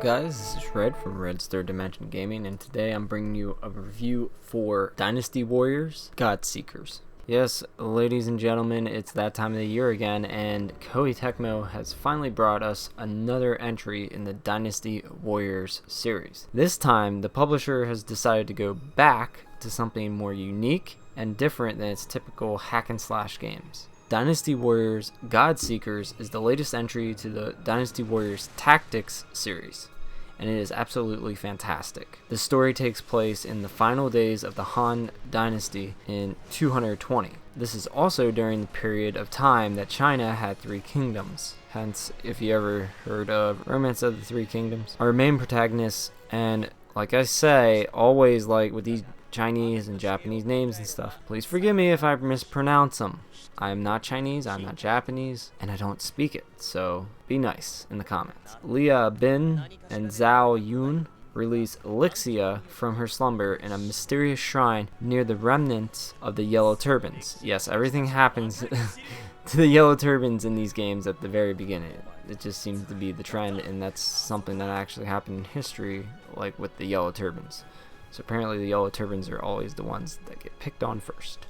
guys, this is Red from Red's Third Dimension Gaming, and today I'm bringing you a review for Dynasty Warriors, Godseekers. Yes, ladies and gentlemen, it's that time of the year again, and KOEI TECMO has finally brought us another entry in the Dynasty Warriors series. This time, the publisher has decided to go back to something more unique and different than its typical hack and slash games. Dynasty Warriors Godseekers is the latest entry to the Dynasty Warriors Tactics series, and it is absolutely fantastic. The story takes place in the final days of the Han Dynasty in 220. This is also during the period of time that China had three kingdoms. Hence, if you ever heard of Romance of the Three Kingdoms. Our main protagonists, and like I say, always like with these Chinese and Japanese names and stuff, please forgive me if I mispronounce them. I am not Chinese, I'm not Japanese, and I don't speak it, so be nice in the comments. Lixia Bin and Zhao Yun release Lixia from her slumber in a mysterious shrine near the remnants of the Yellow Turbans. Yes, everything happens to the Yellow Turbans in these games at the very beginning. It just seems to be the trend, and that's something that actually happened in history, like with the Yellow Turbans. So apparently the Yellow Turbans are always the ones that get picked on first.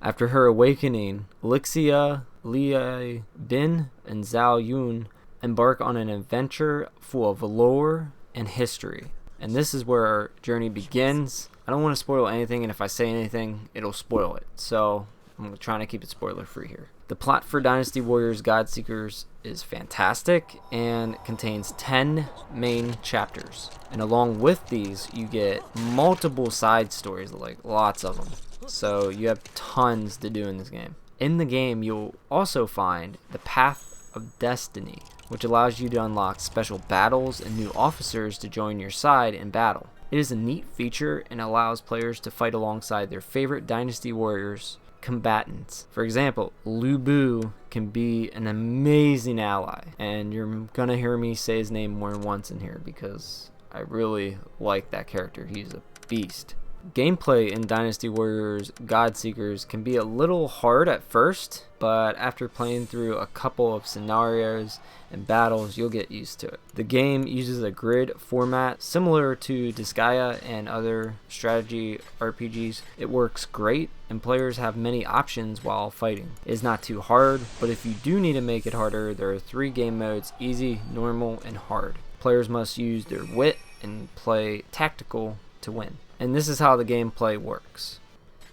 After her awakening, Lixia, Lixia Bin, and Zhao Yun embark on an adventure full of lore and history. And this is where our journey begins. I don't want to spoil anything, and if I say anything, it'll spoil it. So I'm trying to keep it spoiler free here. The plot for Dynasty Warriors Godseekers is fantastic and contains 10 main chapters. And along with these, you get multiple side stories, like lots of them. So you have tons to do in this game. In the game, you'll also find the Path of Destiny, which allows you to unlock special battles and new officers to join your side in battle. It is a neat feature and allows players to fight alongside their favorite Dynasty Warriors combatants. For example, Lu Bu can be an amazing ally, and you're gonna hear me say his name more than once in here because I really like that character. He's a beast. Gameplay in Dynasty Warriors Godseekers can be a little hard at first, but after playing through a couple of scenarios and battles, you'll get used to it. The game uses a grid format similar to Lexia and other strategy RPGs. It works great, and players have many options while fighting. It's not too hard, but if you do need to make it harder, there are 3 game modes: easy, normal, and hard. Players must use their wit and play tactical to win. And this is how the gameplay works.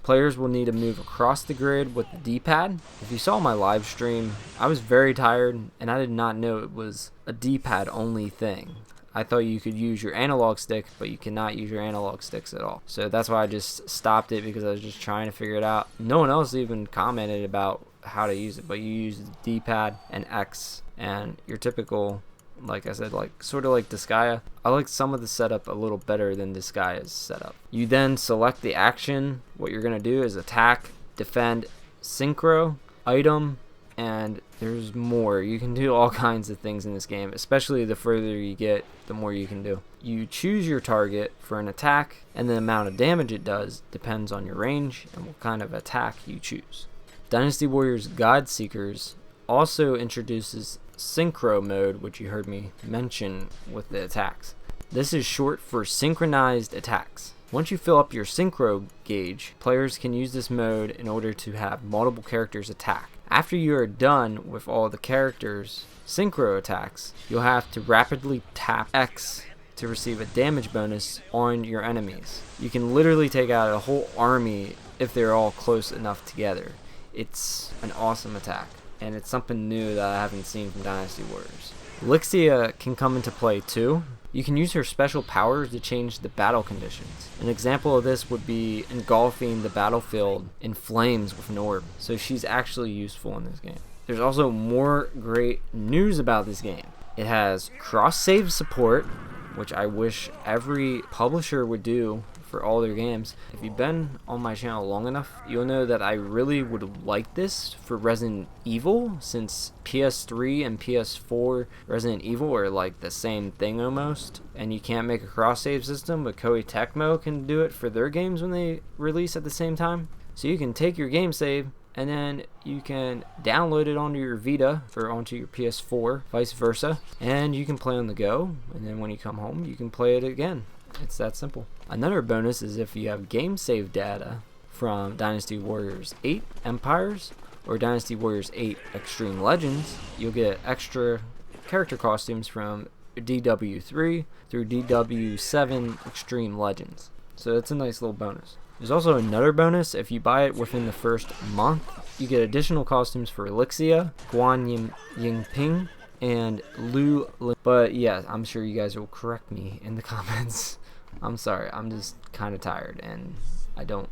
Players will need to move across the grid with the D-pad. If you saw my live stream, I was very tired and I did not know it was a D-pad only thing. I thought you could use your analog stick, but you cannot use your analog sticks at all. So that's why I just stopped it, because I was just trying to figure it out. No one else even commented about how to use it, but you use the D-pad and X, and your typical, like I said, like sort of like Lexia. I like some of the setup a little better than Lexia's setup. You then select the action. What you're gonna do is attack, defend, synchro, item, and there's more. You can do all kinds of things in this game, especially the further you get, the more you can do. You choose your target for an attack, and the amount of damage it does depends on your range and what kind of attack you choose. Dynasty Warriors Godseekers also introduces Synchro Mode, which you heard me mention with the attacks. This is short for synchronized attacks. Once you fill up your synchro gauge, players can use this mode in order to have multiple characters attack. After you are done with all the characters' synchro attacks, you'll have to rapidly tap X to receive a damage bonus on your enemies. You can literally take out a whole army if they're all close enough together. It's an awesome attack, and it's something new that I haven't seen from Dynasty Warriors. Lixia can come into play too. You can use her special powers to change the battle conditions. An example of this would be engulfing the battlefield in flames with an orb, so she's actually useful in this game. There's also more great news about this game. It has cross-save support, which I wish every publisher would do for all their games. If you've been on my channel long enough, you'll know that I really would like this for Resident Evil, since PS3 and PS4 Resident Evil are like the same thing almost, and you can't make a cross-save system, but KOEI TECMO can do it for their games when they release at the same time. So you can take your game save and then you can download it onto your Vita or onto your PS4, vice versa, and you can play on the go, and then when you come home you can play it again. It's that simple. Another bonus is if you have game save data from Dynasty Warriors 8 Empires or Dynasty Warriors 8 Extreme Legends, you'll get extra character costumes from DW3 through DW7 Extreme Legends. So it's a nice little bonus. There's also another bonus. If you buy it within the first month, you get additional costumes for Lixia, Guan Yingping, and Lu. But yeah, I'm sure you guys will correct me in the comments. I'm sorry, I'm just kind of tired and I don't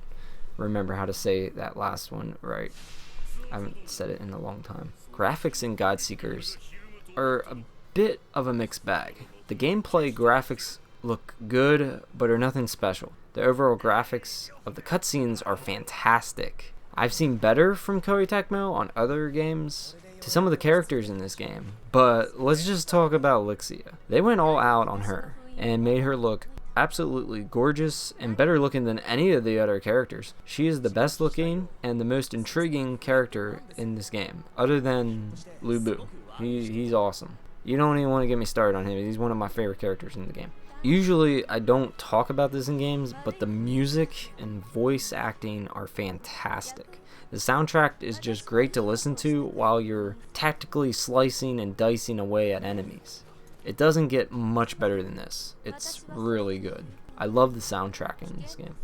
remember how to say that last one right. I haven't said it in a long time. Graphics in Godseekers are a bit of a mixed bag. The gameplay graphics look good, but are nothing special. The overall graphics of the cutscenes are fantastic. I've seen better from KOEI TECMO on other games to some of the characters in this game, but let's just talk about Lixia. They went all out on her and made her look absolutely gorgeous and better looking than any of the other characters. She is the best looking and the most intriguing character in this game, other than Lu Bu. He's awesome. You don't even want to get me started on him. He's one of my favorite characters in the game. Usually I don't talk about this in games, but the music and voice acting are fantastic. The soundtrack is just great to listen to while you're tactically slicing and dicing away at enemies. It doesn't get much better than this. It's really good. I love the soundtrack in this game.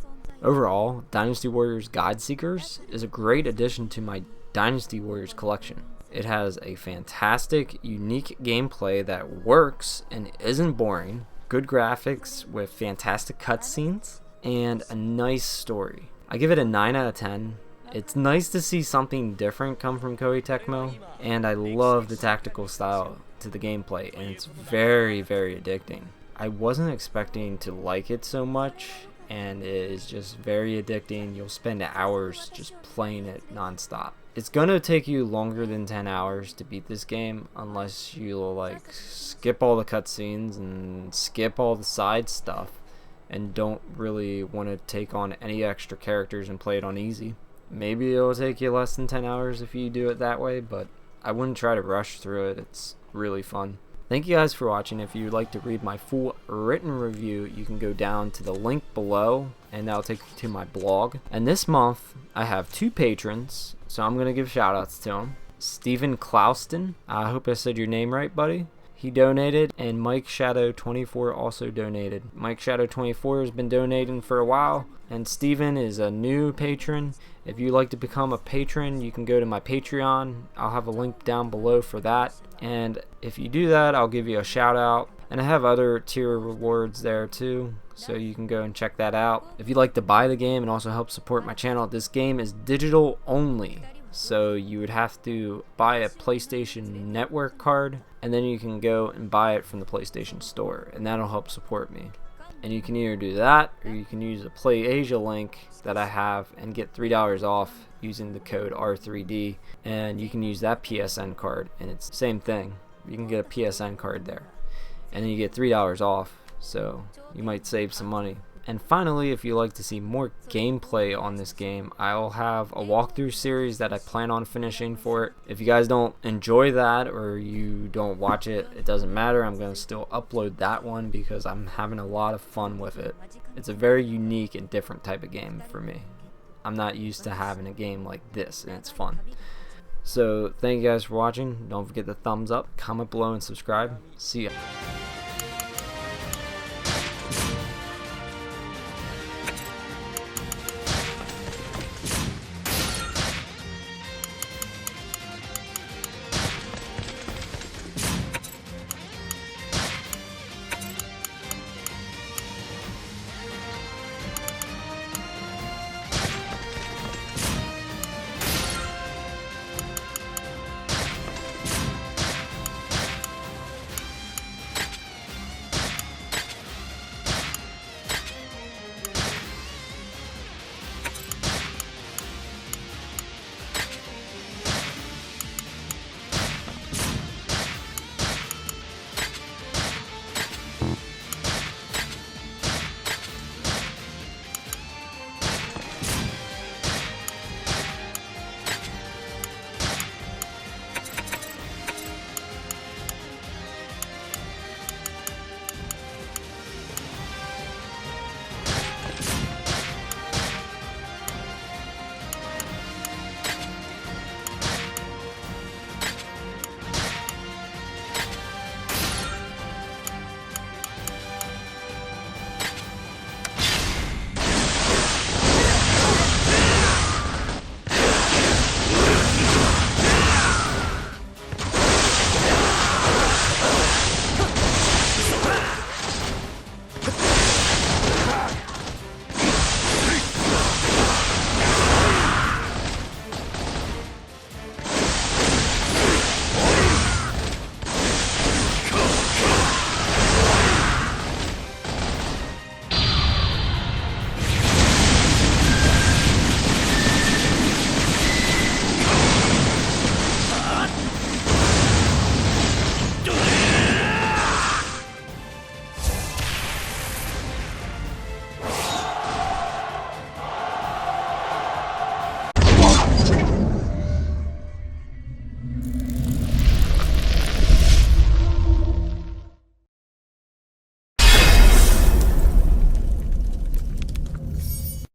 Overall, Dynasty Warriors Godseekers is a great addition to my Dynasty Warriors collection. It has a fantastic, unique gameplay that works and isn't boring, good graphics with fantastic cutscenes, and a nice story. I give it a 9 out of 10. It's nice to see something different come from KOEI TECMO, and I love the tactical style to the gameplay, and it's very, very addicting. I wasn't expecting to like it so much, and it is just very addicting. You'll spend hours just playing it non-stop. It's gonna take you longer than 10 hours to beat this game unless you like skip all the cutscenes and skip all the side stuff and don't really want to take on any extra characters and play it on easy. Maybe it'll take you less than 10 hours if you do it that way, but I wouldn't try to rush through it. It's really fun. Thank you guys for watching. If you'd like to read my full written review, you can go down to the link below and that'll take you to my blog. And this month I have 2 patrons, so I'm gonna give shout outs to them. Stephen Clouston, I hope I said your name right, buddy. He donated, and Mike Shadow 24 also donated. Mike Shadow 24 has been donating for a while, and Steven is a new patron. If you'd like to become a patron, you can go to my Patreon. I'll have a link down below for that. And if you do that, I'll give you a shout out. And I have other tier rewards there too, so you can go and check that out. If you'd like to buy the game and also help support my channel, this game is digital only. So you would have to buy a PlayStation Network card, and then you can go and buy it from the PlayStation Store, and that'll help support me. And you can either do that, or you can use a PlayAsia link that I have and get $3 off using the code R3D, and you can use that PSN card, and it's the same thing. You can get a PSN card there, and then you get $3 off, so you might save some money. And finally, if you like to see more gameplay on this game, I'll have a walkthrough series that I plan on finishing for it. If you guys don't enjoy that or you don't watch it, it doesn't matter. I'm going to still upload that one because I'm having a lot of fun with it. It's a very unique and different type of game for me. I'm not used to having a game like this, and it's fun. So thank you guys for watching. Don't forget the thumbs up, comment below, and subscribe. See ya.